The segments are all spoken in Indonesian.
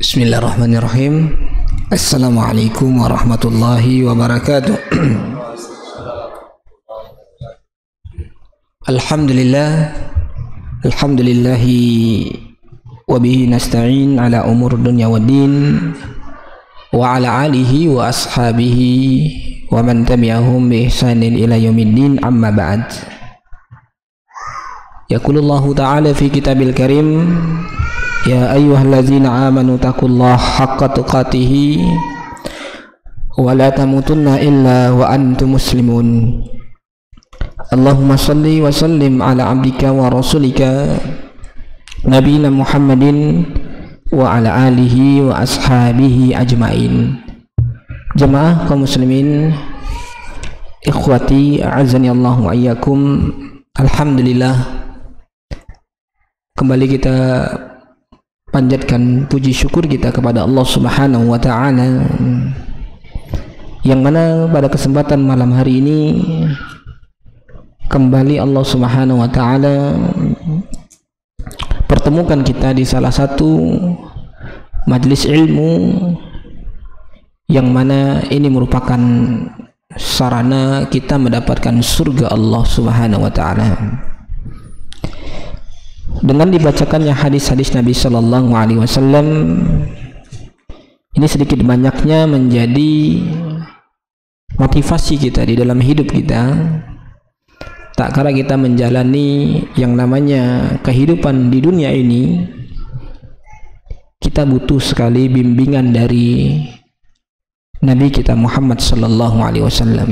Bismillahirrahmanirrahim. Assalamualaikum warahmatullahi wabarakatuh. Alhamdulillahi wa bihi nasta'in ala umur dunya waddin wa ala alihi wa ashabihi wa man tabi'ahum bi ihsanin ila yaumiddin, amma ba'd. Yaqulullahu ta'ala fi kitabil karim, ya ayyuhallazina amanu taqullaha haqqa tuqatih wa la tamutunna illa wa antum muslimun. Allahumma salli wa sallim ala abdika wa rasulika nabiyina Muhammadin wa ala alihi wa ashabihi ajmain. Jemaah kaum muslimin, ikhwati a'azzani Allah wa iyyakum. Alhamdulillah, kembali kita panjatkan puji syukur kita kepada Allah Subhanahu wa ta'ala, yang mana pada kesempatan malam hari ini kembali Allah Subhanahu wa ta'ala pertemukan kita di salah satu majelis ilmu, yang mana ini merupakan sarana kita mendapatkan surga Allah Subhanahu wa ta'ala dengan dibacakannya hadis-hadis Nabi Sallallahu Alaihi Wasallam. Ini sedikit banyaknya menjadi motivasi kita di dalam hidup kita. Tak kala kita menjalani yang namanya kehidupan di dunia ini, kita butuh sekali bimbingan dari Nabi kita Muhammad Sallallahu Alaihi Wasallam,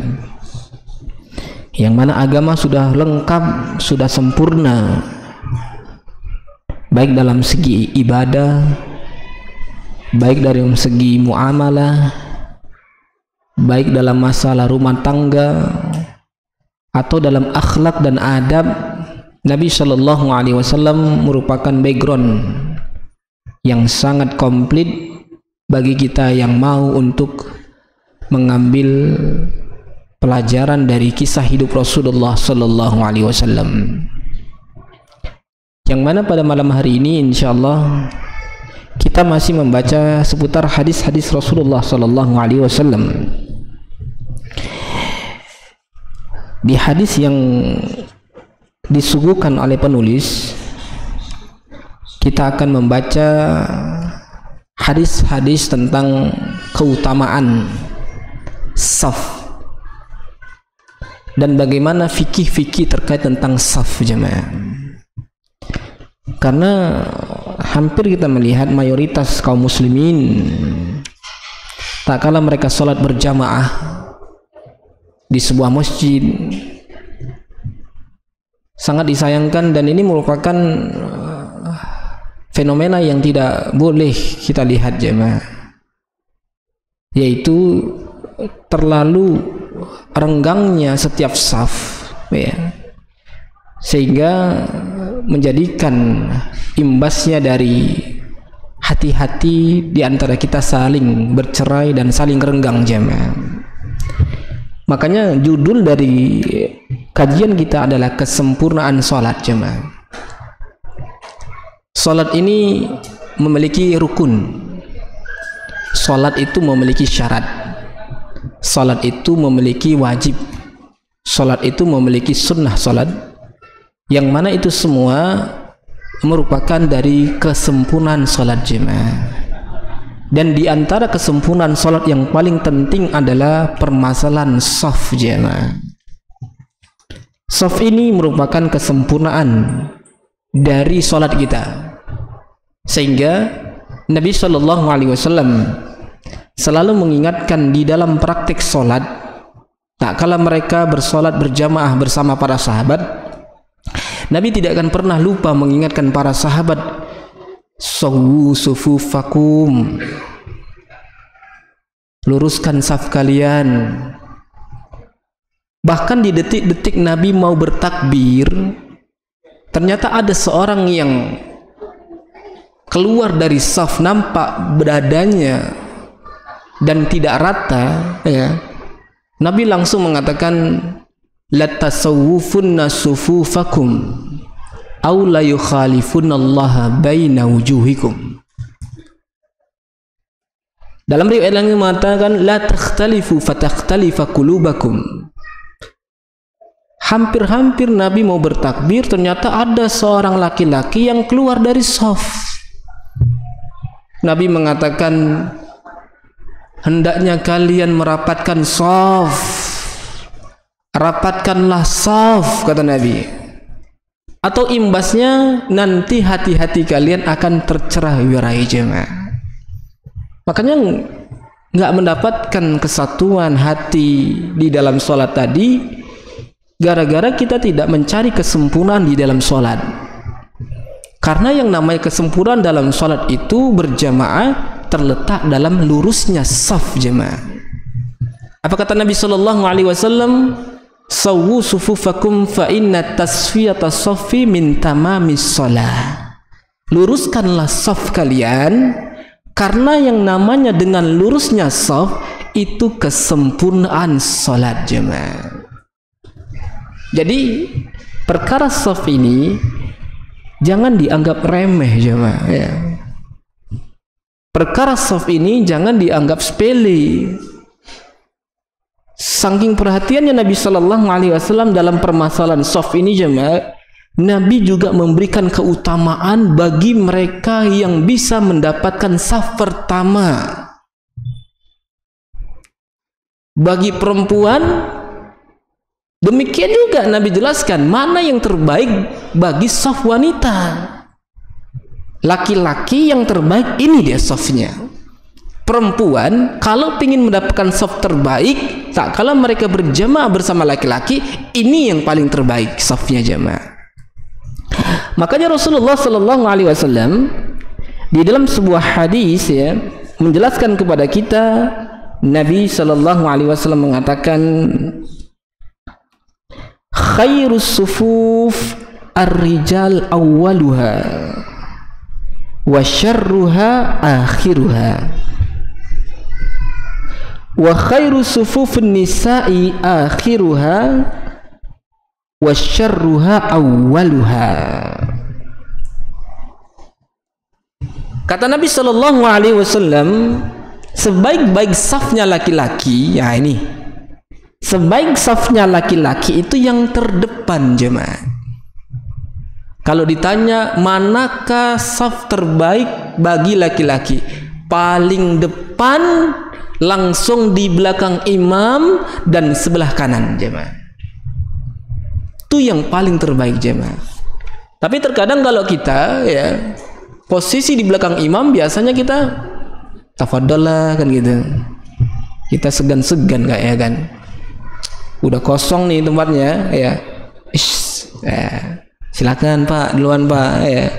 yang mana agama sudah lengkap, sudah sempurna, baik dalam segi ibadah, baik dalam segi muamalah, baik dalam masalah rumah tangga atau dalam akhlak dan adab. Nabi Shallallahu Alaihi Wasallam merupakan background yang sangat komplit bagi kita yang mau untuk mengambil pelajaran dari kisah hidup Rasulullah Shallallahu Alaihi Wasallam, yang mana pada malam hari ini insyaallah kita masih membaca seputar hadis-hadis Rasulullah Sallallahu Alaihi Wasallam. Di hadis yang disuguhkan oleh penulis, kita akan membaca hadis-hadis tentang keutamaan saf dan bagaimana fikih-fikih terkait tentang saf, jemaah. Karena hampir kita melihat mayoritas kaum muslimin, tak kala mereka sholat berjamaah di sebuah masjid, sangat disayangkan, dan ini merupakan fenomena yang tidak boleh kita lihat, jemaah, yaitu terlalu renggangnya setiap saf, ya, sehingga menjadikan imbasnya dari hati-hati di antara kita saling bercerai dan saling renggang, jemaah. Makanya judul dari kajian kita adalah kesempurnaan salat, jemaah. Salat ini memiliki rukun. Salat itu memiliki syarat. Salat itu memiliki wajib. Salat itu memiliki sunnah salat, yang mana itu semua merupakan dari kesempurnaan salat, jemaah. Dan di antara kesempurnaan salat yang paling penting adalah permasalahan shaf, jemaah. Shaf ini merupakan kesempurnaan dari salat kita, sehingga Nabi Shallallahu Alaihi Wasallam selalu mengingatkan di dalam praktik salat, tak kala mereka bersalat berjamaah bersama para sahabat, Nabi tidak akan pernah lupa mengingatkan para sahabat, sawu sufufakum, luruskan saf kalian. Bahkan di detik-detik Nabi mau bertakbir, ternyata ada seorang yang keluar dari saf, nampak dadanya dan tidak rata, ya. Nabi langsung mengatakan, la tasawwufunna sufufakum, aw la yukhalifunallaha baina wujuhikum. Dalam riwayat lain mengatakan la takhtalifu fatakhtalifa qulubakum. Hampir-hampir Nabi mau bertakbir, ternyata ada seorang laki-laki yang keluar dari shaf. Nabi mengatakan, hendaknya kalian merapatkan shaf. Rapatkanlah shaf, kata Nabi. Atau imbasnya nanti hati-hati kalian akan tercerai-berai jemaah. Makanya nggak mendapatkan kesatuan hati di dalam sholat tadi gara-gara kita tidak mencari kesempurnaan di dalam sholat. Karena yang namanya kesempurnaan dalam sholat itu berjamaah terletak dalam lurusnya saf jemaah. Apa kata Nabi Shallallahu Alaihi Wasallam? Sawwu sufufakum fa inna tasfiyata saffi min tamamis sholat. Luruskanlah saf kalian, karena yang namanya dengan lurusnya shaf itu kesempurnaan salat jemaah. Jadi perkara shaf ini jangan dianggap remeh jemaah ya. Perkara shaf ini jangan dianggap sepele. Saking perhatiannya Nabi Shallallahu Alaihi Wasallam dalam permasalahan shaf ini jemaah, Nabi juga memberikan keutamaan bagi mereka yang bisa mendapatkan saf pertama. Bagi perempuan, demikian juga Nabi jelaskan mana yang terbaik bagi saf wanita. Laki-laki yang terbaik ini dia safnya. Perempuan kalau ingin mendapatkan saf terbaik, tak kala mereka berjamaah bersama laki-laki, ini yang paling terbaik safnya jamaah. Makanya Rasulullah Sallallahu Alaihi Wasallam di dalam sebuah hadis ya menjelaskan kepada kita, Nabi Sallallahu Alaihi Wasallam mengatakan, khairus sufuf ar-rijal awwaluha wa syarruha akhiruha wa khairus sufufun nisa'i akhiruha wasyarruha awwaluha. Kata Nabi Shallallahu Alaihi Wasallam, sebaik-baik safnya laki-laki, ya ini, sebaik safnya laki-laki itu yang terdepan jemaah. Kalau ditanya manakah saf terbaik bagi laki-laki, paling depan, langsung di belakang imam dan sebelah kanan jemaah. Itu yang paling terbaik jemaah. Tapi terkadang kalau kita ya posisi di belakang imam, biasanya kita tafadhalah kan gitu. Kita segan-segan kayak kan. Udah kosong nih tempatnya ya. Silakan Pak, duluan Pak ya.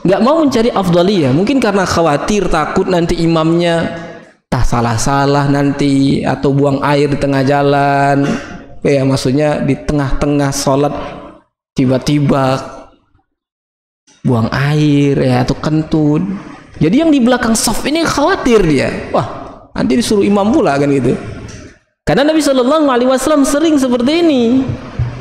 Nggak mau mencari afdaliyah, mungkin karena khawatir takut nanti imamnya tak salah-salah nanti atau buang air di tengah jalan. Ya maksudnya di tengah-tengah sholat tiba-tiba buang air ya atau kentut. Jadi yang di belakang saf ini khawatir dia, wah nanti disuruh imam pula kan gitu. Karena Nabi Shallallahu Alaihi Wasallam sering seperti ini.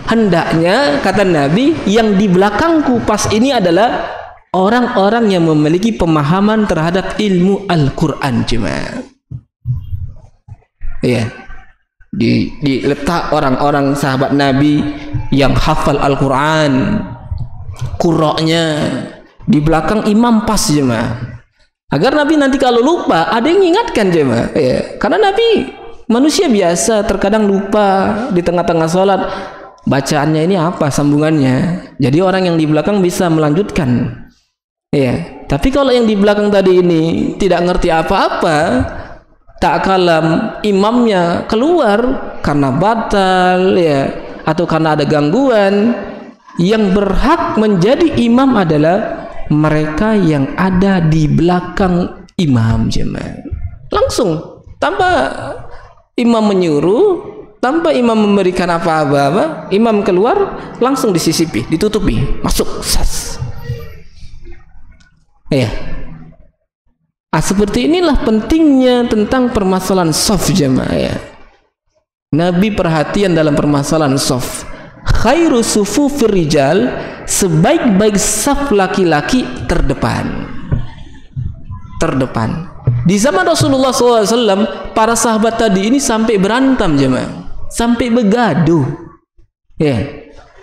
Hendaknya kata Nabi yang di belakangku pas ini adalah orang-orang yang memiliki pemahaman terhadap ilmu Al-Quran jemaah. Iya. Diletak orang-orang sahabat Nabi yang hafal Al-Quran, qura'nya di belakang imam pas jemaah, agar Nabi nanti kalau lupa ada yang mengingatkan jemaah ya. Karena Nabi manusia biasa, terkadang lupa di tengah-tengah sholat bacaannya ini apa sambungannya, jadi orang yang di belakang bisa melanjutkan ya. Tapi kalau yang di belakang tadi ini tidak ngerti apa-apa, tak kalah imamnya keluar karena batal ya atau karena ada gangguan, yang berhak menjadi imam adalah mereka yang ada di belakang imam jemaah. Langsung tanpa imam menyuruh, tanpa imam memberikan apa-apa, imam keluar langsung disisipi, ditutupi, masuk sas ya. Seperti inilah pentingnya tentang permasalahan shaf jemaah ya. Nabi perhatian dalam permasalahan shaf. khairu sufufir rijal, sebaik-baik saf laki-laki terdepan. Di zaman Rasulullah SAW, para sahabat tadi ini sampai berantem jemaah, sampai begaduh, ya,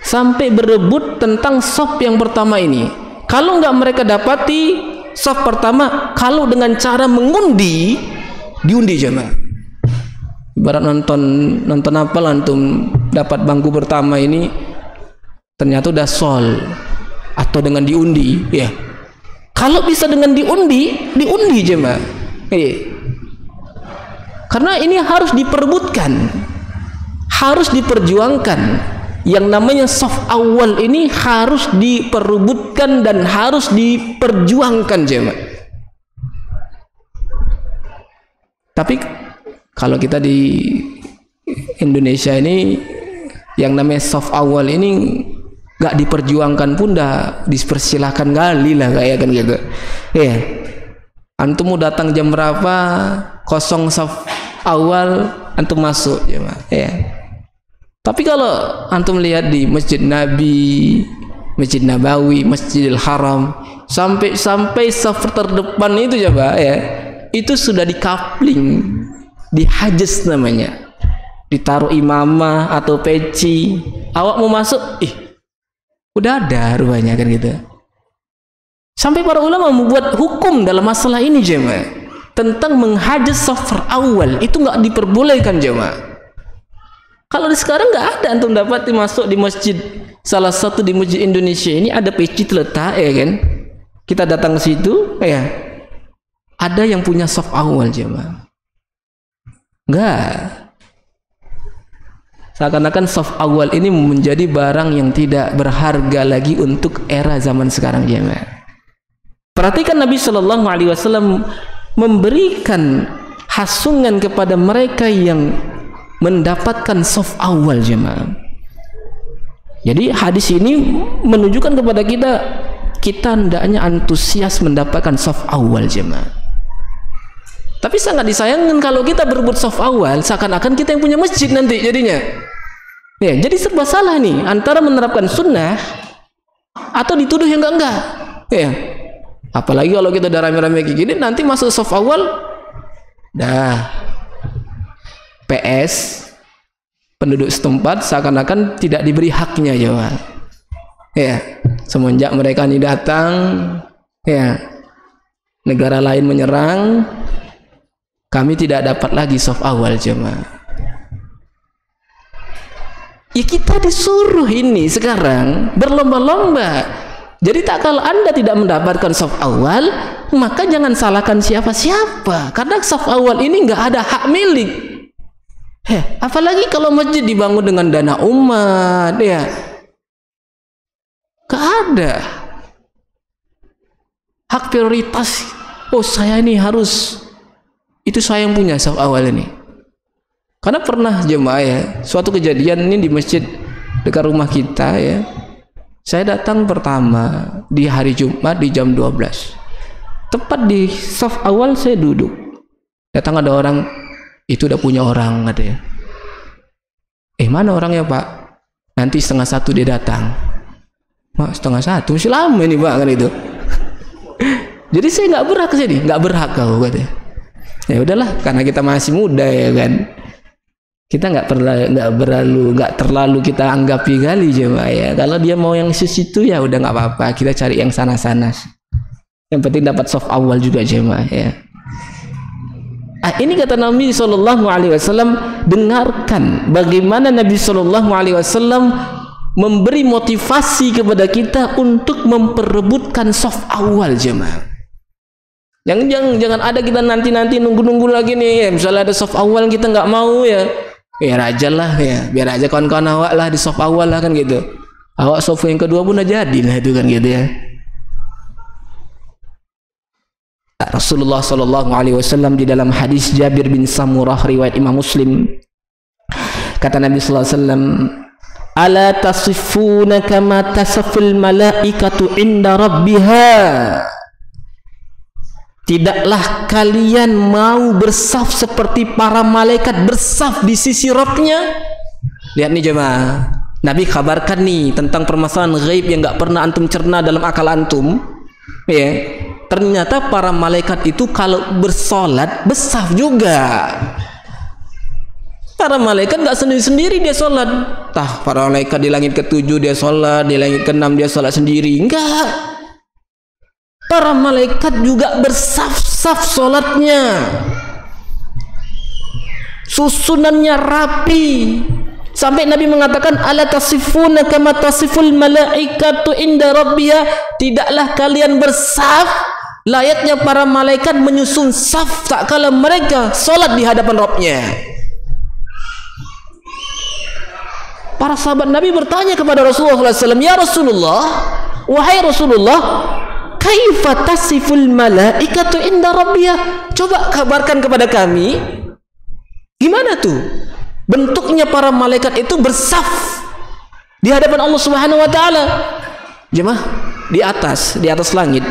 sampai berebut tentang saf yang pertama ini. Kalau nggak mereka dapati saf pertama, kalau dengan cara mengundi, diundi jemaah. Ibarat nonton apa antum dapat bangku pertama ini, ternyata udah sol, atau dengan diundi, ya. Kalau bisa dengan diundi jemaah. Karena ini harus diperebutkan, harus diperjuangkan. Yang namanya saf awal ini harus diperebutkan dan harus diperjuangkan jemaah. Tapi kalau kita di Indonesia ini, yang namanya saf awal ini gak diperjuangkan pun dah dipersilahkan kali lah kayak kan gitu. Ya, antum mau datang jam berapa, kosong saf awal, antum masuk ya, ya. Tapi kalau antum lihat di Masjid Nabi, Masjid Nabawi, Masjidil Haram, sampai saf terdepan itu coba ya, itu sudah dikapling, dihajis namanya, ditaruh imamah atau peci. Awak mau masuk, udah ada rupanya kan gitu. Sampai para ulama membuat hukum dalam masalah ini jemaah, tentang menghajat saf awal itu nggak diperbolehkan jemaah. Kalau di sekarang nggak ada antum dapat masuk di masjid, salah satu di masjid Indonesia ini ada peci terletak ya kan. Kita datang ke situ ya, ada yang punya saf awal jemaah. Nggak. Seakan-akan saf awal ini menjadi barang yang tidak berharga lagi untuk era zaman sekarang jemaah. Perhatikan Nabi Shallallahu Alaihi Wasallam memberikan hasungan kepada mereka yang mendapatkan saf awal jemaah. Jadi hadis ini menunjukkan kepada kita hendaknya antusias mendapatkan saf awal jemaah. Tapi sangat disayangkan kalau kita berebut saf awal, seakan-akan kita yang punya masjid nanti jadinya. Ya, jadi serba salah nih antara menerapkan sunnah atau dituduh yang enggak. Ya. Apalagi kalau kita udah rame-rame kayak gini, nanti masuk saf awal, dah PS penduduk setempat seakan-akan tidak diberi haknya ya. Ya, semenjak mereka ini datang, ya, negara lain menyerang, kami tidak dapat lagi saf awal jemaah. Ya kita disuruh ini sekarang berlomba-lomba. Jadi tak kalau anda tidak mendapatkan saf awal, maka jangan salahkan siapa-siapa. Karena saf awal ini nggak ada hak milik. Apalagi kalau masjid dibangun dengan dana umat, ya, nggak ada hak prioritas. Oh saya ini harus, itu saya yang punya saf awal ini. Karena pernah jemaah ya, suatu kejadian ini di masjid dekat rumah kita ya. Saya datang pertama di hari Jumat di jam 12. Tepat di saf awal saya duduk. Datang ada orang, itu udah punya orang katanya. Mana orangnya Pak? Nanti 12:30 dia datang. Mak 12:30 masih lama ini Pak kan itu. Jadi saya nggak berhak sini, nggak berhak kau katanya. Ya udahlah, karena kita masih muda ya kan. Kita nggak terlalu kita anggapi kali jemaah ya. Kalau dia mau yang situ ya udah nggak apa-apa, kita cari yang sana-sana. Yang penting dapat saf awal juga jemaah ya. Ini kata Nabi Shallallahu Alaihi Wasallam, dengarkan bagaimana Nabi Shallallahu Alaihi Wasallam memberi motivasi kepada kita untuk memperebutkan saf awal jemaah. Jangan ada kita nanti nunggu lagi nih ya. Misalnya ada saf awal kita nggak mau ya. Biar aja lah ya, biar aja kawan-kawan awak lah di saf awal lah kan gitu. Awak saf yang kedua pun udah jadi lah itu kan gitu ya. Rasulullah Shallallahu Alaihi Wasallam di dalam hadis Jabir bin Samurah riwayat Imam Muslim, kata Nabi Sallallahu Alaihi Wasallam, ala tasifuna kama tasafil malaikatu inda rabbiha. Tidaklah kalian mau bersaf seperti para malaikat bersaf di sisi Rabbnya? Lihat nih jemaah, Nabi kabarkan nih tentang permasalahan ghaib yang nggak pernah antum cerna dalam akal antum, ya. Ternyata para malaikat itu kalau bersolat bersaf juga. Para malaikat nggak sendiri-sendiri dia solat. Tah, para malaikat di langit ke-7 dia solat, di langit ke-6 dia solat sendiri. Enggak. Para malaikat juga bersaf-saf solatnya. Susunannya rapi. Sampai Nabi mengatakan, ala tasifuna kama tasiful malaikatu inda rabbiha, tidaklah kalian bersaf layaknya para malaikat menyusun saf tak kala mereka solat di hadapan Rabbnya. Para sahabat Nabi bertanya kepada Rasulullah SAW, ya Rasulullah, wahai Rasulullah, kaifa tasiful malaikatu inda rabbiha, coba kabarkan kepada kami gimana tuh bentuknya para malaikat itu bersaf di hadapan Allah Subhanahu wa taala. Jemaah, di atas langit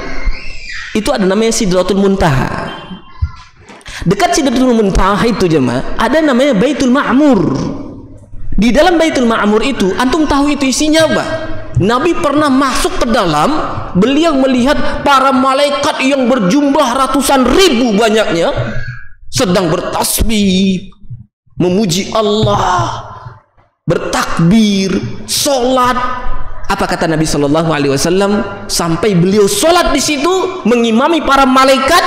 itu ada namanya Sidratul Muntaha. Dekat Sidratul Muntaha itu jemaah ada namanya Baitul Ma'mur. Di dalam Baitul Ma'mur itu antum tahu itu isinya apa? Nabi pernah masuk ke dalam, beliau melihat para malaikat yang berjumlah ratusan ribu banyaknya sedang bertasbih, memuji Allah, bertakbir, solat. Apa kata Nabi Shallallahu Alaihi Wasallam? Sampai beliau solat di situ mengimami para malaikat,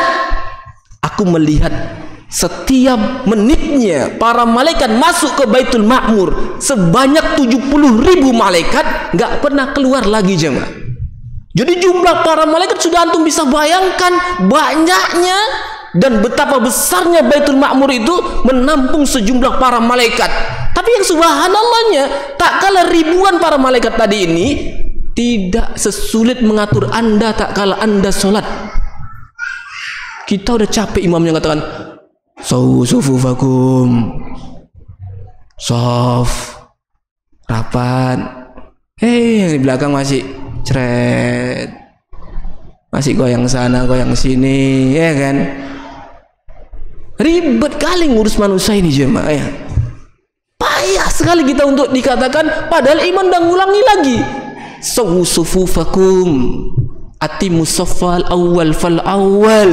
aku melihat setiap menitnya para malaikat masuk ke Baitul Ma'mur sebanyak 70.000 malaikat, nggak pernah keluar lagi jemaah. Jadi jumlah para malaikat sudah antum bisa bayangkan banyaknya dan betapa besarnya Baitul Ma'mur itu menampung sejumlah para malaikat. Tapi yang subhanallahnya, tak kala ribuan para malaikat tadi ini tidak sesulit mengatur Anda tak kala Anda sholat. Kita udah capek, imamnya katakan sufufakum, sof, rapat, yang di belakang masih cret, masih goyang sana goyang sini, ya kan? Ribet kali ngurus manusia ini jemaah, ya. Payah sekali kita untuk dikatakan, padahal iman dan ngulangi lagi. Sufufakum, atimus safal awal fal awal.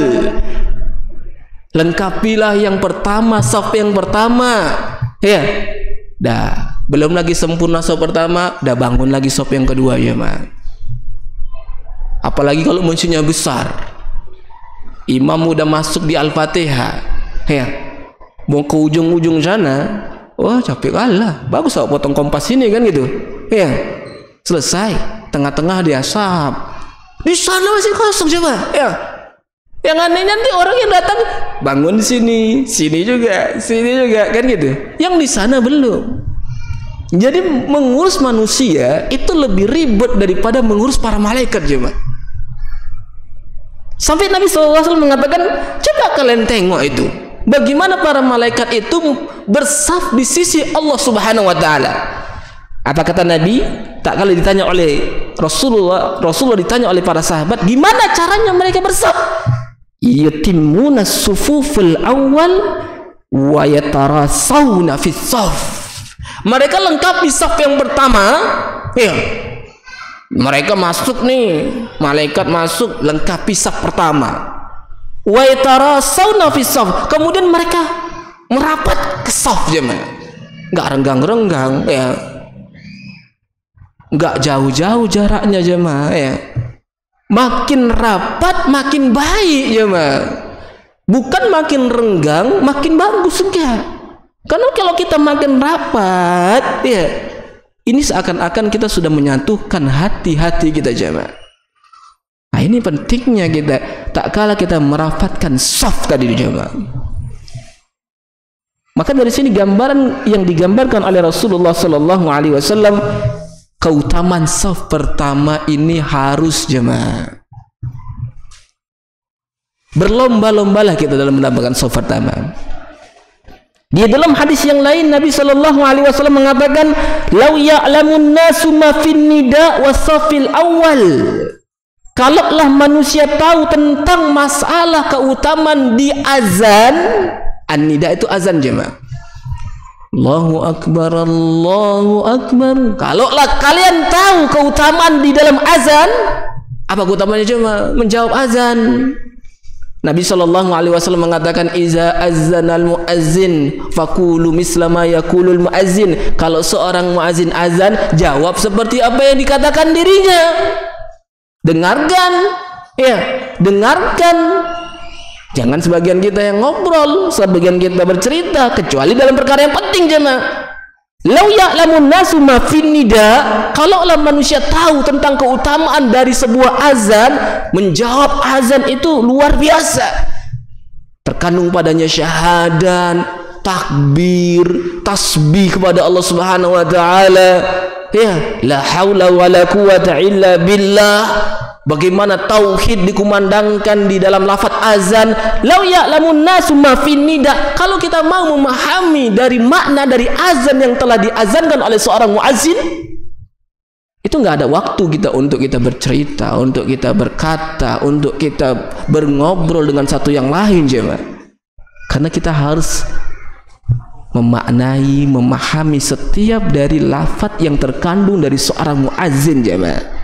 Lengkapilah yang pertama, saf yang pertama, ya. Dah, belum lagi sempurna saf pertama, dah bangun lagi saf yang kedua, ya mak. Apalagi kalau musuhnya besar, imam udah masuk di Al-Fatihah, ya, mau ke ujung-ujung sana, wah capek kalah, bagus aku potong kompas ini kan gitu, ya. Selesai, tengah-tengah dia saf, di sana masih kosong coba, ya. Yang anehnya nanti orang yang datang bangun sini juga, kan gitu. Yang di sana belum. Jadi mengurus manusia itu lebih ribet daripada mengurus para malaikat jemaah. Sampai Nabi SAW mengatakan, coba kalian tengok itu, bagaimana para malaikat itu bersaf di sisi Allah Subhanahu wa taala. Apa kata Nabi? Tak kala ditanya oleh Rasulullah ditanya oleh para sahabat, gimana caranya mereka bersaf? Yutimuna sufuful awal wa yatarasawna fis saf. Mereka lengkapi saf yang pertama, ya. Mereka masuk nih, malaikat masuk lengkapi saf pertama. Wa yatarasawna fis saf. Kemudian mereka merapat ke saf jemaah. Enggak renggang-renggang, ya. Enggak jauh-jauh jaraknya jemaah, ya. Makin rapat makin baik ya mak, bukan makin renggang makin bagus, enggak. Karena kalau kita makin rapat, ya, ini seakan-akan kita sudah menyatukan hati-hati kita jemaah. Nah ini pentingnya kita tak kala kita merapatkan saf tadi jemaah. Maka dari sini gambaran yang digambarkan oleh Rasulullah Sallallahu Alaihi Wasallam, keutamaan saf pertama ini harus jemaah. Berlomba-lombalah kita dalam mendapatkan saf pertama. Di dalam hadis yang lain Nabi Shallallahu Alaihi Wasallam mengatakan, "Lau ya'lamun nasu ma fin nida wa safil awal." Kalaulah manusia tahu tentang masalah keutamaan di azan, an-nida itu azan jemaah. Allahu Akbar, Allahu Akbar. Kalaulah kalian tahu keutamaan di dalam azan, apa keutamaannya? Cuma menjawab azan. Nabi SAW mengatakan, iza azzanal muazzin faqulu misla ma yaqulul muazzin. Kalau seorang muazzin azan, jawab seperti apa yang dikatakan dirinya. Dengarkan, ya, dengarkan. Jangan sebagian kita yang ngobrol, sebagian kita bercerita, kecuali dalam perkara yang penting, jemaah. Lau ya'lamun nasu ma fin nida, kalaulah manusia tahu tentang keutamaan dari sebuah azan, menjawab azan itu luar biasa. Terkandung padanya syahadat, takbir, tasbih kepada Allah Subhanahu wa taala. Ya, la haula wala quwata illa billah. Bagaimana tauhid dikumandangkan di dalam lafaz azan. Lau ya'lamun nasu ma fin nida, kalau kita mau memahami dari makna dari azan yang telah diazankan oleh seorang muazzin, itu nggak ada waktu kita untuk kita bercerita, untuk kita berkata, untuk kita berngobrol dengan satu yang lain, jemaah. Karena kita harus memaknai, memahami setiap dari lafaz yang terkandung dari seorang muazzin, jemaah.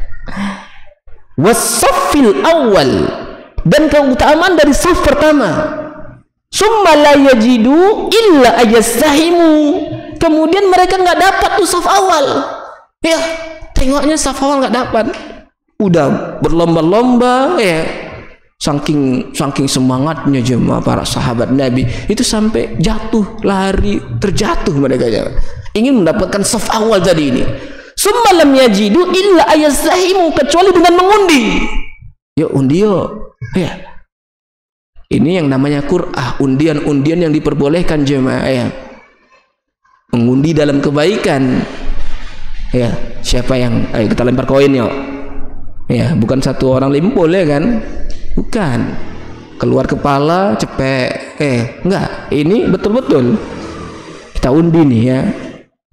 Wasaffil awal, dan keutamaan dari saf pertama. Summa la yajidu illa ayastahimu, kemudian mereka nggak dapat tuh saf awal. Ya, tengoknya saf awal nggak dapat, udah berlomba-lomba, ya, saking semangatnya jemaah para sahabat Nabi itu sampai jatuh, lari, terjatuh mereka, ya, ingin mendapatkan saf awal tadi ini. Summa lam yajidu illa ayastahimu, kecuali dengan mengundi. Ya, undio, ya. Ini yang namanya qur'ah, undian-undian yang diperbolehkan, jemaah, ya. Mengundi dalam kebaikan. Ya, siapa yang, ayo kita lempar koin, yuk. Ya, bukan satu orang limpul, ya kan? Bukan. Keluar kepala cepet. Enggak, ini betul-betul kita undi nih, ya.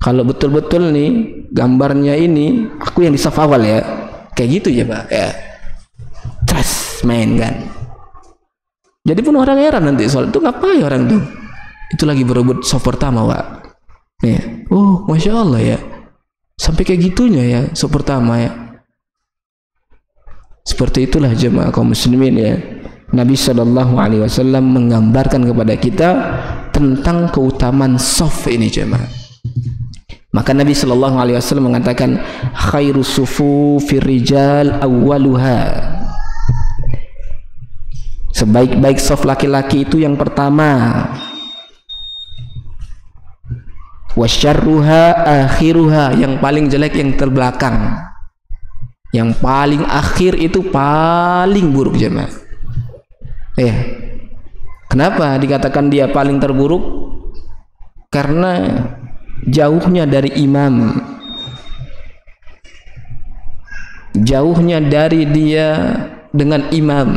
Kalau betul-betul nih gambarnya ini aku yang di saf awal, ya, kayak gitu ya Pak, ya, terus main kan. Jadi pun orang heran nanti soal itu, ngapain orang tuh itu lagi berebut saf pertama, Pak, ya. Oh, masya Allah, ya, sampai kayak gitunya, ya, saf pertama, ya. Seperti itulah jemaah kaum muslimin, ya. Nabi SAW menggambarkan kepada kita tentang keutamaan saf ini, jemaah. Maka Nabi SAW mengatakan, khairu sufufir rijal awwaluha, sebaik-baik saf laki-laki itu yang pertama. Wasyarruha akhiruha, yang paling jelek yang terbelakang. Yang paling akhir itu paling buruk, jemaah. Kenapa dikatakan dia paling terburuk? Karena jauhnya dari imam, jauhnya dari dia dengan imam,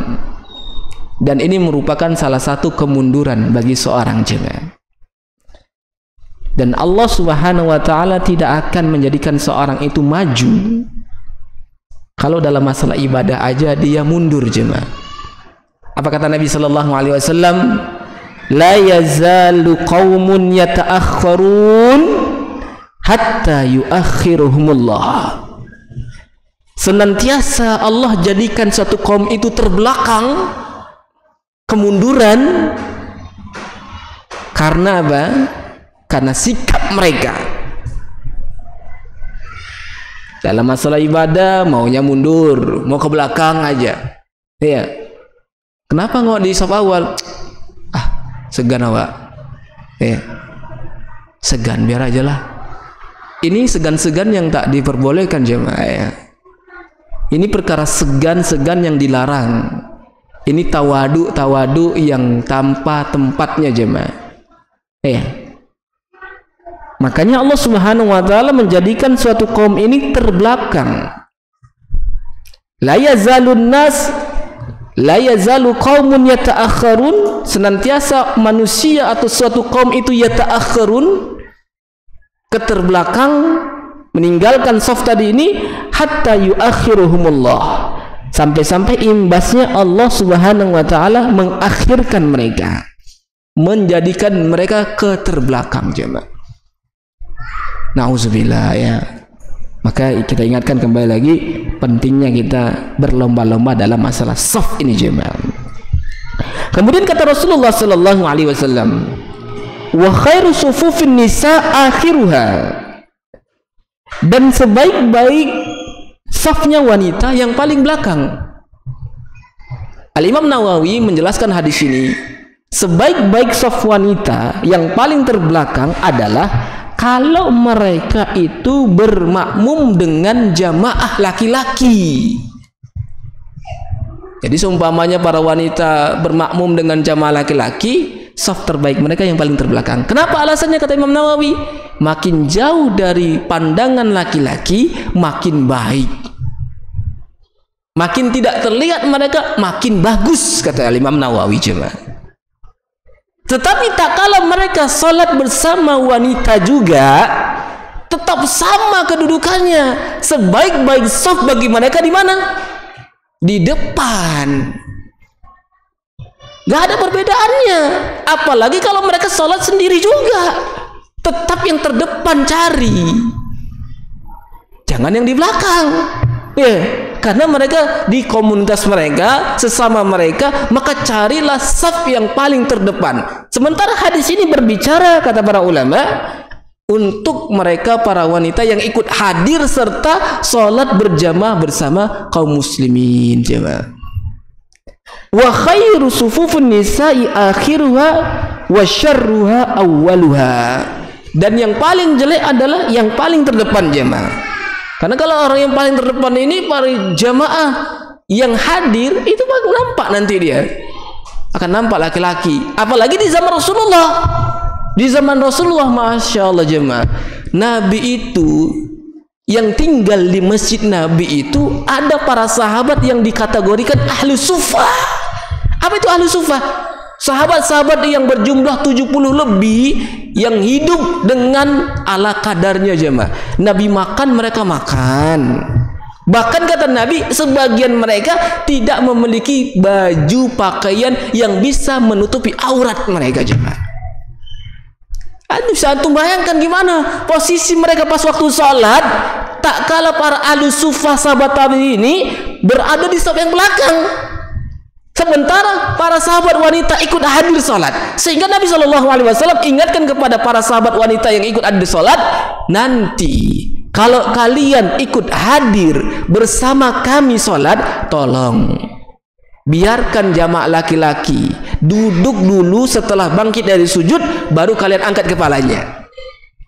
dan ini merupakan salah satu kemunduran bagi seorang jemaah. Dan Allah Subhanahu wa taala tidak akan menjadikan seorang itu maju kalau dalam masalah ibadah aja dia mundur, jemaah. Apa kata Nabi sallallahu alaihi wasallam? La yazalu qaumun yata'akhkharun hatta yuakhiruhumullah. Senantiasa Allah jadikan satu kaum itu terbelakang, kemunduran. Karena apa? Karena sikap mereka dalam masalah ibadah, maunya mundur, mau ke belakang aja, ya. Kenapa nggak di saf awal? Segan, awak, ya, segan, biar aja lah. Ini segan-segan yang tak diperbolehkan, jemaah, ya. Ini perkara segan-segan yang dilarang. Ini tawadu yang tanpa tempatnya, jemaah, ya. Makanya Allah Subhanahu wa taala menjadikan suatu kaum ini terbelakang. La yazalu qaumun yata'akhkharun, senantiasa manusia atau suatu kaum itu yata'akhkharun, keterbelakang, meninggalkan saf tadi ini, hatta yuakhiruhumullah, sampai-sampai imbasnya Allah Subhanahu wa taala mengakhirkan mereka, menjadikan mereka keterbelakang, jemaah. Nauzubillah ya. Maka kita ingatkan kembali lagi pentingnya kita berlomba-lomba dalam masalah saf ini jemaah. Kemudian kata Rasulullah sallallahu alaihi wasallam, "Wa khairu sufufin nisa akhiruha." Dan sebaik-baik safnya wanita yang paling belakang. Al-Imam Nawawi menjelaskan hadis ini, sebaik-baik saf wanita yang paling terbelakang adalah kalau mereka itu bermakmum dengan jamaah laki-laki. Jadi seumpamanya para wanita bermakmum dengan jamaah laki-laki, saf terbaik mereka yang paling terbelakang. Kenapa alasannya kata Imam Nawawi? Makin jauh dari pandangan laki-laki, makin baik. Makin tidak terlihat mereka, makin bagus kata Imam Nawawi jemaah. Tetapi tak kala mereka salat bersama wanita juga, tetap sama kedudukannya. Sebaik-baik saf bagi mereka di mana? Di depan. Gak ada perbedaannya. Apalagi kalau mereka salat sendiri juga, tetap yang terdepan cari. Jangan yang di belakang. Karena mereka di komunitas mereka, sesama mereka, maka carilah saf yang paling terdepan. Sementara hadis ini berbicara, kata para ulama, untuk mereka para wanita yang ikut hadir serta sholat berjamaah bersama kaum muslimin jemaah. Wa khairu sufufun nisa'i akhiruha wa syarruha awwaluha. Dan yang paling jelek adalah yang paling terdepan jemaah. Karena kalau orang yang paling terdepan ini para jamaah yang hadir itu nampak nanti dia akan nampak laki-laki. Apalagi di zaman Rasulullah. Di zaman Rasulullah, masya Allah jemaah, Nabi itu yang tinggal di masjid Nabi itu ada para sahabat yang dikategorikan ahlu sufah. Apa itu ahlu sufah? Sahabat-sahabat yang berjumlah 70 lebih yang hidup dengan ala kadarnya jemaah. Nabi makan, mereka makan. Bahkan kata Nabi, sebagian mereka tidak memiliki baju pakaian yang bisa menutupi aurat mereka jemaah. Bisa antum bayangkan gimana posisi mereka pas waktu sholat, tak kala para ahlu sufah sahabat tabi ini berada di saf yang belakang. Sementara para sahabat wanita ikut hadir salat, sehingga Nabi SAW ingatkan kepada para sahabat wanita yang ikut hadir salat, nanti kalau kalian ikut hadir bersama kami salat, tolong biarkan jamaah laki-laki duduk dulu, setelah bangkit dari sujud baru kalian angkat kepalanya.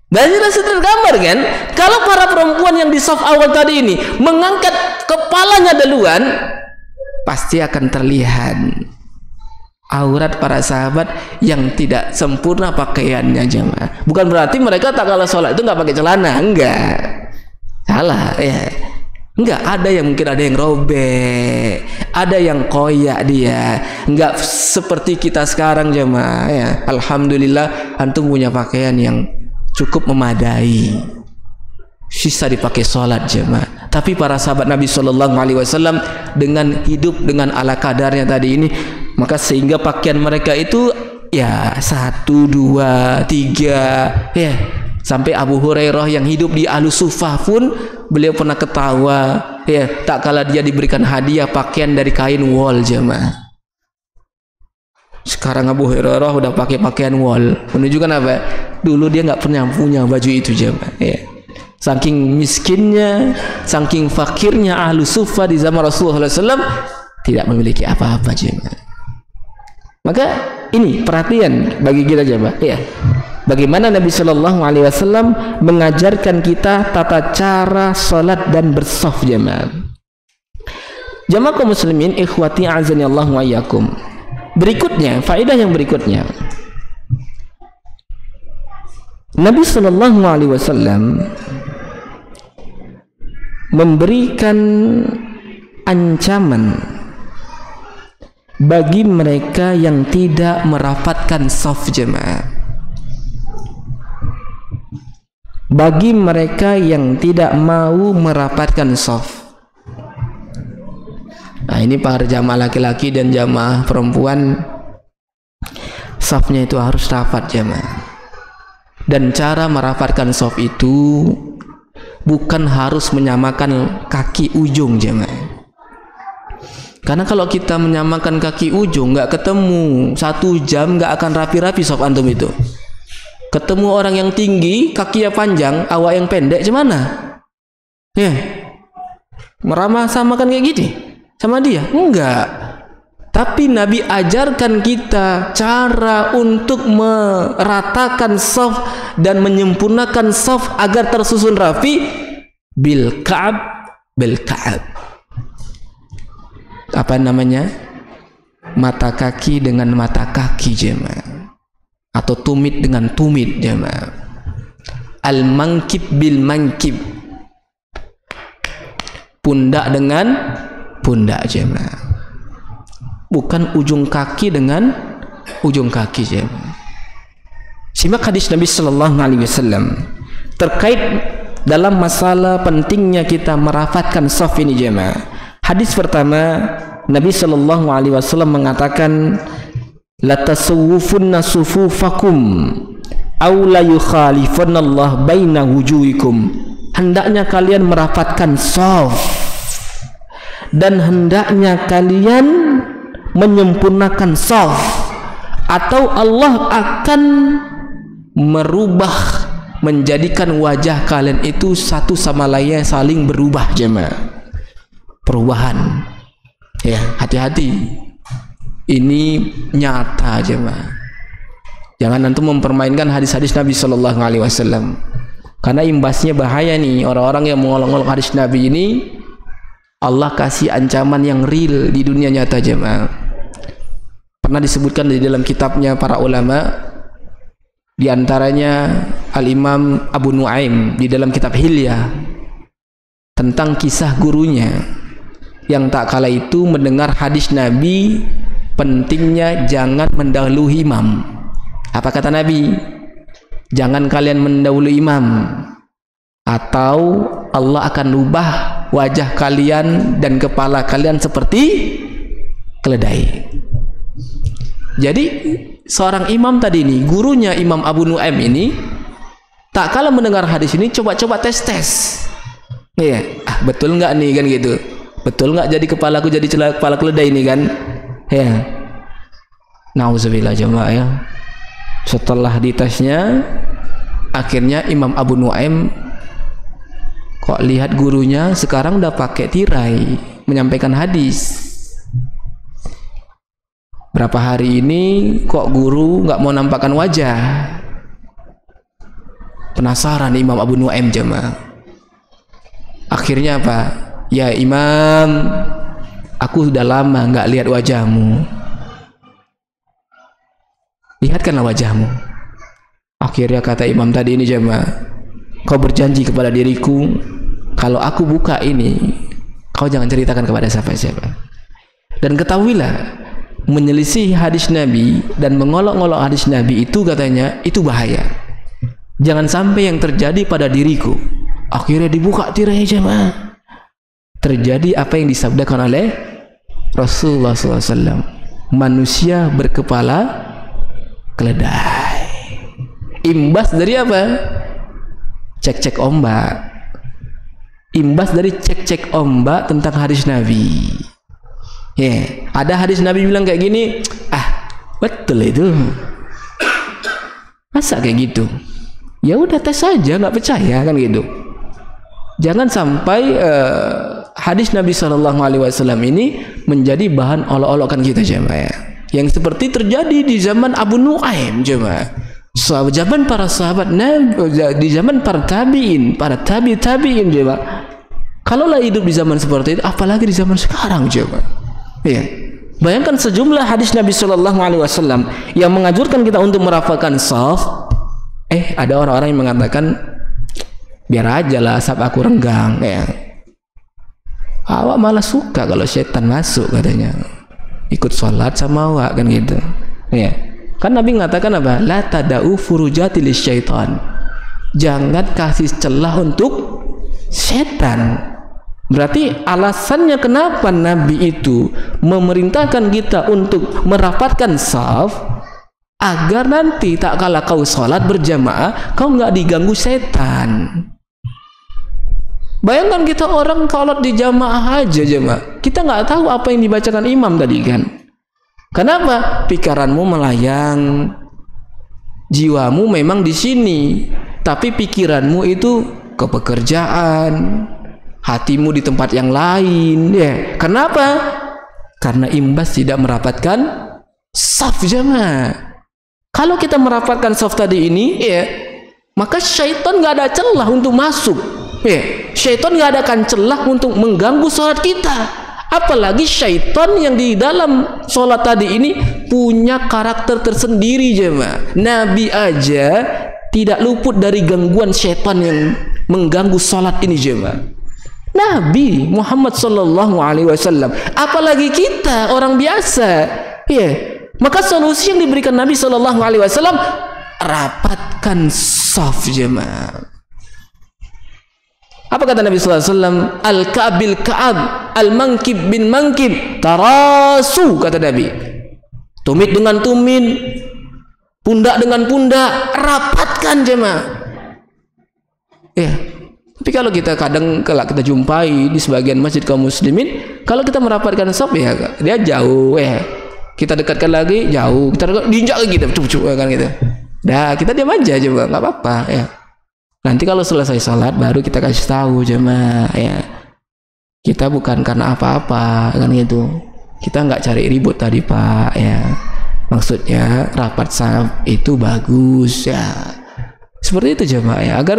Dan sudah tergambar kan, kalau para perempuan yang di saf awal tadi ini mengangkat kepalanya duluan, pasti akan terlihat aurat para sahabat yang tidak sempurna pakaiannya jemaah. Bukan berarti mereka tak kalah sholat itu nggak pakai celana, enggak, salah ya. Enggak, ada yang mungkin ada yang robek, ada yang koyak dia, enggak seperti kita sekarang jemaah ya. Alhamdulillah antum punya pakaian yang cukup memadai, sisa dipakai sholat jemaah. Tapi para sahabat Nabi SAW dengan hidup dengan ala kadarnya tadi ini, maka sehingga pakaian mereka itu ya 1, 2, 3 ya. Sampai Abu Hurairah yang hidup di ahlu sufah pun beliau pernah ketawa ya, tak kala dia diberikan hadiah pakaian dari kain wol jemaah. Sekarang Abu Hurairah udah pakai pakaian wol, menunjukkan apa? Dulu dia nggak pernah punya baju itu jemaah ya. Saking miskinnya, saking fakirnya ahlu sufah di zaman Rasulullah SAW, tidak memiliki apa-apa jemaah. Maka ini perhatian bagi kita jemaah ya. Bagaimana Nabi SAW mengajarkan kita tata cara salat dan bersaf jemaah. Jemaah kaum muslimin ikhwati azani Allah wa iyyakum. Berikutnya, faedah yang berikutnya, Nabi SAW memberikan ancaman bagi mereka yang tidak merapatkan saf jemaah. Bagi mereka yang tidak mau merapatkan saf. Nah, ini para jamaah laki-laki dan jamaah perempuan, safnya itu harus rapat jemaah. Dan cara merapatkan shaf itu bukan harus menyamakan kaki ujung jemaah. Karena kalau kita menyamakan kaki ujung nggak ketemu 1 jam nggak akan rapi-rapi shaf antum itu. Ketemu orang yang tinggi kakinya panjang, awak yang pendek gimana? Ya, meramah samakan kayak gini sama dia? Enggak. Tapi Nabi ajarkan kita cara untuk meratakan shaf dan menyempurnakan shaf agar tersusun rapi bil ka'ab. Apa namanya? Mata kaki dengan mata kaki jemaah, atau tumit dengan tumit jemaah. Al mankib bil mankib, pundak dengan pundak jemaah, bukan ujung kaki dengan ujung kaki jemaah. Simak hadis Nabi sallallahu alaihi wasallam terkait dalam masalah pentingnya kita merafatkan shaf ini jemaah. Hadis pertama, Nabi sallallahu alaihi wasallam mengatakan, la tasawwufunna sufufakum aw la yukhalifanna Allah baina wujuhikum. Hendaknya kalian merapatkan shaf dan hendaknya kalian menyempurnakan shaf, atau Allah akan merubah, menjadikan wajah kalian itu satu sama lainnya saling berubah jemaah. Perubahan, ya, hati-hati, ini nyata jemaah. Jangan antum mempermainkan hadis-hadis Nabi sallallahu alaihi wasallam, karena imbasnya bahaya nih. Orang-orang yang mengolok-olok hadis Nabi ini, Allah kasih ancaman yang real di dunia nyata jemaah. Pernah disebutkan di dalam kitabnya para ulama, di antaranya Al-Imam Abu Nuaim di dalam kitab Hilyah, tentang kisah gurunya yang tak kala itu mendengar hadis Nabi pentingnya jangan mendahului imam. Apa kata Nabi? Jangan kalian mendahului imam, atau Allah akan ubah wajah kalian dan kepala kalian seperti keledai. Jadi seorang imam tadi ini, gurunya Imam Abu Nuaim ini, tak kala mendengar hadis ini coba-coba tes. Ya, betul nggak nih kan gitu? Betul nggak jadi kepalaku jadi kepala keledai ini kan? Ya. Nauzubillah jemaah ya. Setelah ditesnya, akhirnya Imam Abu Nuaim kok lihat gurunya sekarang udah pakai tirai menyampaikan hadis. Berapa hari ini kok guru nggak mau nampakkan wajah? Penasaran Imam Abu Nuaim jemaah. Akhirnya apa? Ya Imam, aku sudah lama nggak lihat wajahmu. Lihatkanlah wajahmu. Akhirnya kata imam tadi ini jemaah, kau berjanji kepada diriku, kalau aku buka ini, kau jangan ceritakan kepada siapa-siapa. Dan ketahuilah, menyelisih hadis Nabi dan mengolok-olok hadis Nabi itu katanya, itu bahaya. Jangan sampai yang terjadi pada diriku. Akhirnya dibuka tirainya jemaah. Terjadi apa yang disabdakan oleh Rasulullah SAW. Manusia berkepala keledai. Imbas dari apa? Cek-cek ombak. Imbas dari cek-cek ombak tentang hadis Nabi. Ya, ada hadis Nabi bilang kayak gini, betul itu. Masa kayak gitu? Ya udah tes saja, nggak percaya kan gitu. Jangan sampai hadis Nabi Shallallahu Alaihi Wasallam ini menjadi bahan olok-olokan kita jemaah. Yang seperti terjadi di zaman Abu Nuaim jemaah. Zaman para sahabat Nabi, di zaman para tabiin, para tabiin jemaah. Kalaulah hidup di zaman seperti itu, apalagi di zaman sekarang jemaah. Ya. Bayangkan sejumlah hadis Nabi Shallallahu Alaihi Wasallam yang menganjurkan kita untuk merapatkan shaf. Ada orang-orang yang mengatakan, biar aja lah shaf aku renggang, ya. Awak malah suka kalau setan masuk katanya, ikut sholat sama awak kan gitu, ya. Kan Nabi mengatakan apa? La tada'u furujati lisyaitan. Jangan kasih celah untuk setan. Berarti alasannya kenapa Nabi itu memerintahkan kita untuk merapatkan shaf agar nanti tak kala kau sholat berjamaah, kau nggak diganggu setan. Bayangkan kita orang sholat di jamaah aja jemaah, kita nggak tahu apa yang dibacakan imam tadi kan. Kenapa? Pikiranmu melayang, jiwamu memang di sini, tapi pikiranmu itu ke pekerjaan, hatimu di tempat yang lain. Ya, kenapa? Karena imbas tidak merapatkan saf jemaah. Kalau kita merapatkan saf tadi ini, ya, maka syaitan nggak ada celah untuk masuk. Ya, syaitan nggak ada celah untuk mengganggu sholat kita. Apalagi syaitan yang di dalam sholat tadi ini punya karakter tersendiri jemaah. Nabi aja tidak luput dari gangguan syaitan yang mengganggu sholat ini jemaah. Nabi Muhammad sallallahu alaihi wasallam, apalagi kita orang biasa. Ya, maka solusi yang diberikan Nabi sallallahu alaihi wasallam, rapatkan saf jemaah. Apa kata Nabi sallallahu alaihi wasallam? Al-ka'bil ka'ab, al-mankib bin mankib, tarasu, kata Nabi. Tumit dengan tumit, pundak dengan pundak, rapatkan jemaah. Ya. Tapi kalau kita kadang kita jumpai di sebagian masjid kaum muslimin, kalau kita merapatkan saf ya dia jauh ya. Kita dekatkan lagi jauh, kita diinjak lagi kita cucuk kan gitu. Dah, kita diam aja juga enggak apa-apa ya. Nanti kalau selesai salat baru kita kasih tahu jemaah ya. Kita bukan karena apa-apa kan gitu. Kita nggak cari ribut tadi Pak ya. Maksudnya rapat saf itu bagus ya. Seperti itu jemaah ya, agar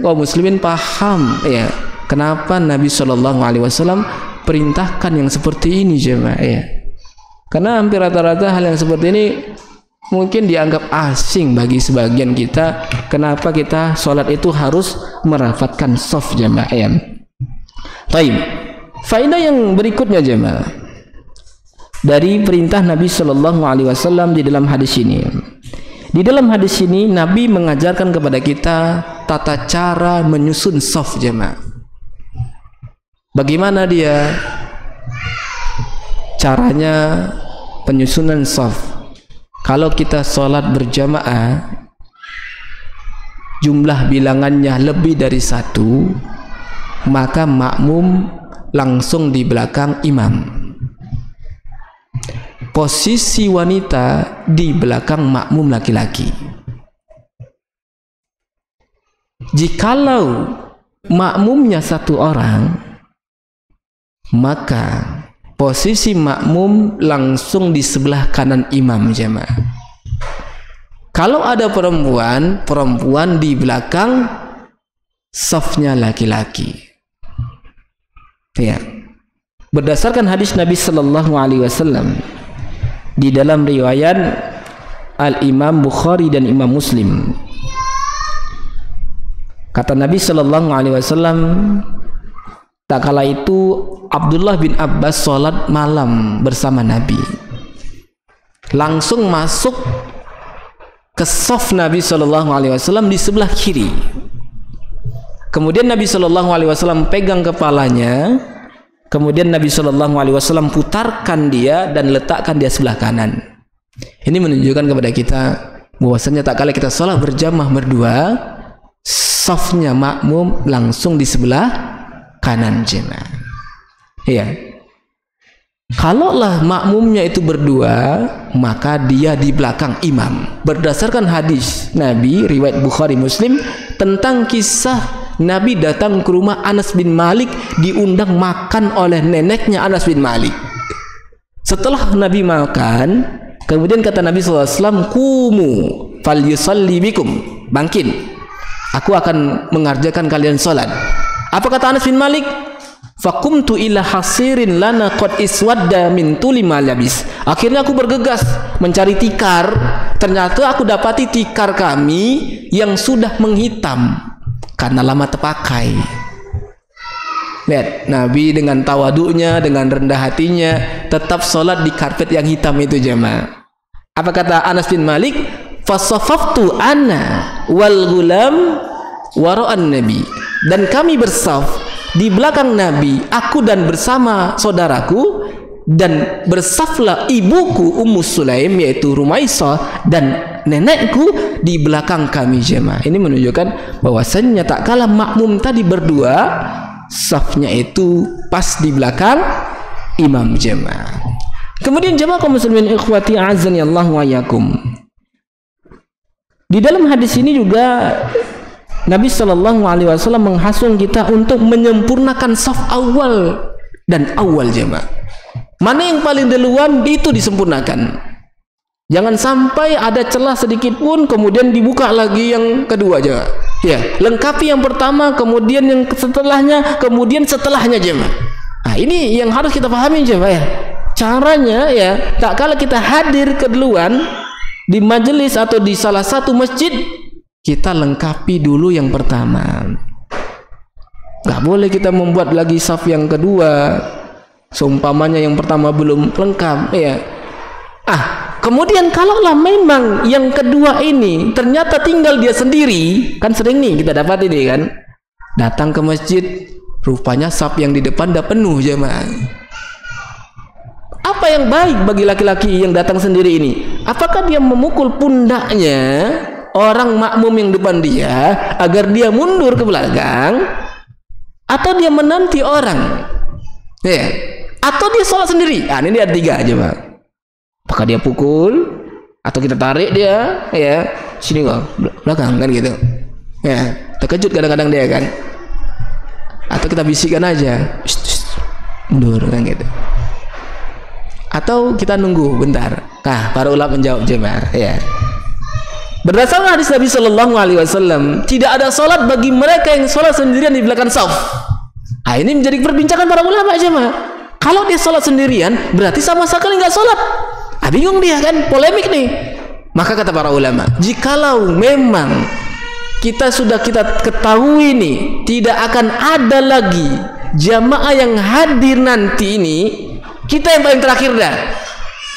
kaum muslimin paham ya kenapa Nabi Shallallahu Alaihi Wasallam perintahkan yang seperti ini jemaah ya. Karena hampir rata-rata hal yang seperti ini mungkin dianggap asing bagi sebagian kita. Kenapa kita sholat itu harus merapatkan shaf jemaah ya. Baik, faedah yang berikutnya jemaah dari perintah Nabi Shallallahu Alaihi Wasallam di dalam hadis ini. Di dalam hadis ini Nabi mengajarkan kepada kita tata cara menyusun shaf jemaah. Bagaimana dia caranya penyusunan shaf? Kalau kita sholat berjamaah, jumlah bilangannya lebih dari 1, maka makmum langsung di belakang imam. Posisi wanita di belakang makmum laki-laki. Jikalau makmumnya 1 orang, maka posisi makmum langsung di sebelah kanan imam jemaah. Kalau ada perempuan, perempuan di belakang safnya laki-laki. Ya. Berdasarkan hadis Nabi sallallahu alaihi wasallam di dalam riwayat Al-Imam Bukhari dan Imam Muslim, kata Nabi sallallahu alaihi wasallam, tak kala itu Abdullah bin Abbas sholat malam bersama Nabi, langsung masuk ke shaf Nabi Shallallahu Alaihi Wasallam di sebelah kiri. Kemudian Nabi Shallallahu Alaihi Wasallam pegang kepalanya, kemudian Nabi Shallallahu Alaihi Wasallam putarkan dia dan letakkan dia sebelah kanan. Ini menunjukkan kepada kita bahwasanya tak kala kita sholat berjamaah berdua, shafnya makmum langsung di sebelah kanan jemaah. Iya. Kalaulah makmumnya itu berdua, maka dia di belakang imam. Berdasarkan hadis Nabi riwayat Bukhari Muslim tentang kisah Nabi datang ke rumah Anas bin Malik, diundang makan oleh neneknya Anas bin Malik. Setelah Nabi makan, kemudian kata Nabi SAW, "Kumu falyusalli bikum." Bangkit, aku akan mengerjakan kalian salat. Apa kata Anas bin Malik? Fakumtu ila hasirin lana qad iswadda min tuli ma labis. Akhirnya aku bergegas mencari tikar. Ternyata aku dapati tikar kami yang sudah menghitam karena lama terpakai. Lihat, Nabi dengan tawadunya, dengan rendah hatinya tetap sholat di karpet yang hitam itu jemaah. Apa kata Anas bin Malik? Fasafaftu ana wal gulam wara'an Nabi. Dan kami bersaf di belakang Nabi, aku dan bersama saudaraku, dan bersaflah ibuku Ummu Sulaim yaitu Rumaisah dan nenekku di belakang kami jemaah. Ini menunjukkan bahwasannya tak kalah makmum tadi berdua, safnya itu pas di belakang imam jemaah. Kemudian jemaah kaum muslimin ikhwati azani Allah wa yakum. Di dalam hadis ini juga Nabi Shallallahu Alaihi Wasallam menghasung kita untuk menyempurnakan saf awal dan awal jemaah. Mana yang paling duluan itu disempurnakan. Jangan sampai ada celah sedikit pun kemudian dibuka lagi yang kedua jemaah. Ya, lengkapi yang pertama, kemudian yang setelahnya, kemudian setelahnya jemaah. Nah, ini yang harus kita pahami jemaah ya. Caranya ya, tak kala kita hadir keduluan di majelis atau di salah satu masjid, kita lengkapi dulu yang pertama. Gak boleh kita membuat lagi saf yang kedua, seumpamanya yang pertama belum lengkap ya. Kemudian kalaulah memang yang kedua ini ternyata tinggal dia sendiri, kan sering nih kita dapat ini kan, datang ke masjid rupanya saf yang di depan dah penuh jemaah. Apa yang baik bagi laki-laki yang datang sendiri ini? Apakah dia memukul pundaknya orang makmum yang depan dia agar dia mundur ke belakang, atau dia menanti orang ya, atau dia sholat sendiri? Ini ada tiga aja Pak. Apakah dia pukul atau kita tarik dia ya sini kok belakang kan gitu ya, terkejut kadang-kadang dia kan, atau kita bisikkan aja mundur kan gitu, atau kita nunggu bentar. Para ulama menjawab jemaah ya, berdasarkan hadis Nabi Shallallahu Alaihi Wasallam, tidak ada sholat bagi mereka yang sholat sendirian di belakang saf. Ini menjadi perbincangan para ulama jemaah. Kalau dia sholat sendirian, berarti sama sekali nggak sholat. Bingung dia kan, polemik nih. Maka kata para ulama, jikalau memang kita sudah kita ketahui nih, tidak akan ada lagi jamaah yang hadir nanti ini, kita yang paling terakhir dah.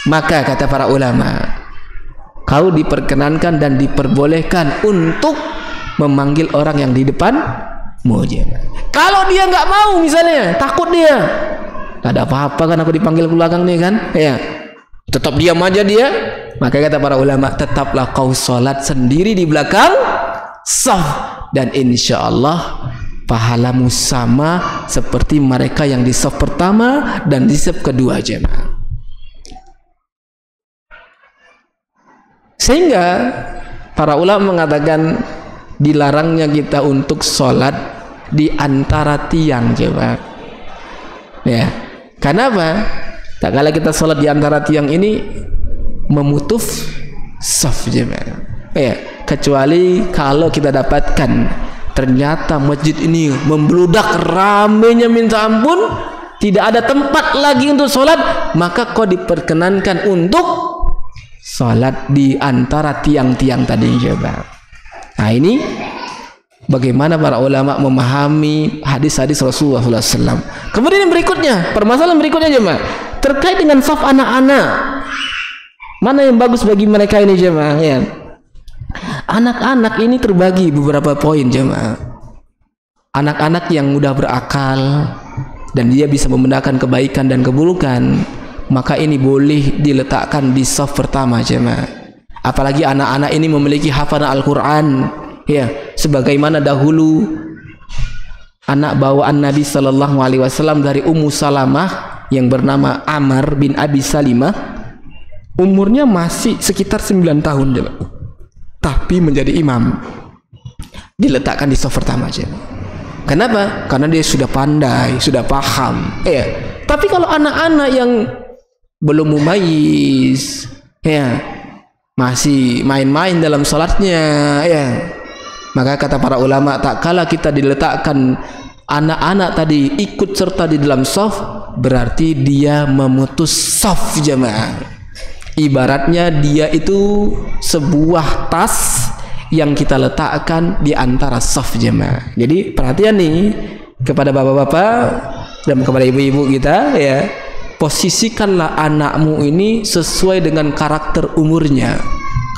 Maka kata para ulama, kau diperkenankan dan diperbolehkan untuk memanggil orang yang di depanmu. Kalau dia nggak mau, misalnya takut dia, nggak ada apa-apa kan aku dipanggil ke belakang nih kan, ya tetap diam aja dia. Maka kata para ulama, tetaplah kau sholat sendiri di belakang saf, dan insya Allah pahalamu sama seperti mereka yang di saf pertama dan di saf kedua jemaah. Sehingga para ulama mengatakan dilarangnya kita untuk sholat di antara tiang jemaah ya. Karena apa? Tak kala kita sholat di antara tiang ini memutus saf jemaah ya, kecuali kalau kita dapatkan ternyata masjid ini membludak ramenya minta ampun, tidak ada tempat lagi untuk sholat, maka kau diperkenankan untuk sholat di antara tiang-tiang tadi jemaah. Ini bagaimana para ulama memahami hadis-hadis Rasulullah SAW. Kemudian yang berikutnya, permasalahan berikutnya jemaah, terkait dengan saf anak-anak. Mana yang bagus bagi mereka ini jemaah ya? Anak-anak ini terbagi beberapa poin jemaah. Anak-anak yang mudah berakal dan dia bisa membedakan kebaikan dan keburukan, maka ini boleh diletakkan di saf pertama jemaah. Apalagi anak-anak ini memiliki hafalan Al-Quran ya, sebagaimana dahulu anak bawaan Nabi Shallallahu Alaihi Wasallam dari Ummu Salamah yang bernama Amr bin Abi Salimah, umurnya masih sekitar 9 tahun tapi menjadi imam, diletakkan di saf pertama aja. Kenapa? Karena dia sudah pandai, sudah paham ya. Tapi kalau anak-anak yang belum mumayyiz ya, masih main-main dalam salatnya ya, maka kata para ulama, tak kala kita diletakkan anak-anak tadi ikut serta di dalam saf, berarti dia memutus saf jamaah. Ibaratnya dia itu sebuah tas yang kita letakkan di antara saf jamaah. Jadi perhatian nih kepada bapak-bapak dan kepada ibu-ibu kita ya, posisikanlah anakmu ini sesuai dengan karakter umurnya.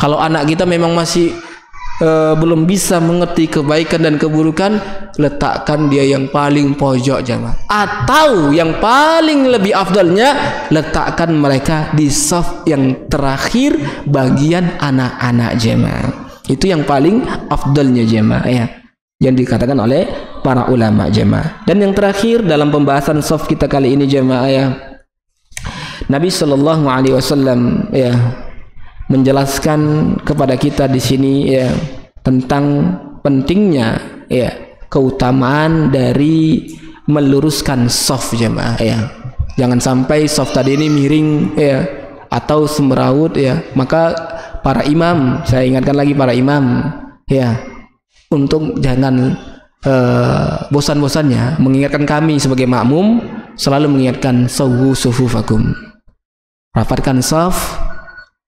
Kalau anak kita memang masih belum bisa mengerti kebaikan dan keburukan, letakkan dia yang paling pojok jemaah. Atau yang paling lebih afdalnya, letakkan mereka di saf yang terakhir bagian anak-anak jemaah. Itu yang paling afdalnya jemaah ya, yang dikatakan oleh para ulama jemaah. Dan yang terakhir dalam pembahasan saf kita kali ini jemaah ya, Nabi Shallallahu Alaihi Wasallam ya menjelaskan kepada kita di sini ya tentang pentingnya ya keutamaan dari meluruskan shaf jemaah ya. Jangan sampai shaf tadi ini miring ya atau semeraut ya. Maka para imam, saya ingatkan lagi para imam ya, untuk jangan bosan-bosannya mengingatkan kami sebagai makmum, selalu mengingatkan sawwu sufufakum. Rapatkan shaf,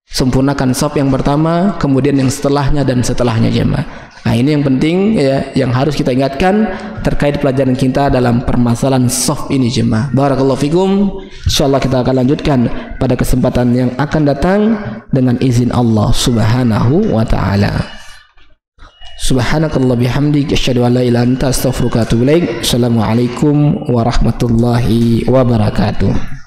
sempurnakan shaf yang pertama, kemudian yang setelahnya dan setelahnya jemaah. Nah, ini yang penting ya, yang harus kita ingatkan terkait pelajaran kita dalam permasalahan shaf ini jemaah. Barakallahu fikum. Insyaallah kita akan lanjutkan pada kesempatan yang akan datang dengan izin Allah Subhanahu wa taala. Subhanakallah bihamdik asyhadu an la ilaha illa anta astaghfiruka wa atubu ilaik. Assalamualaikum warahmatullahi wabarakatuh.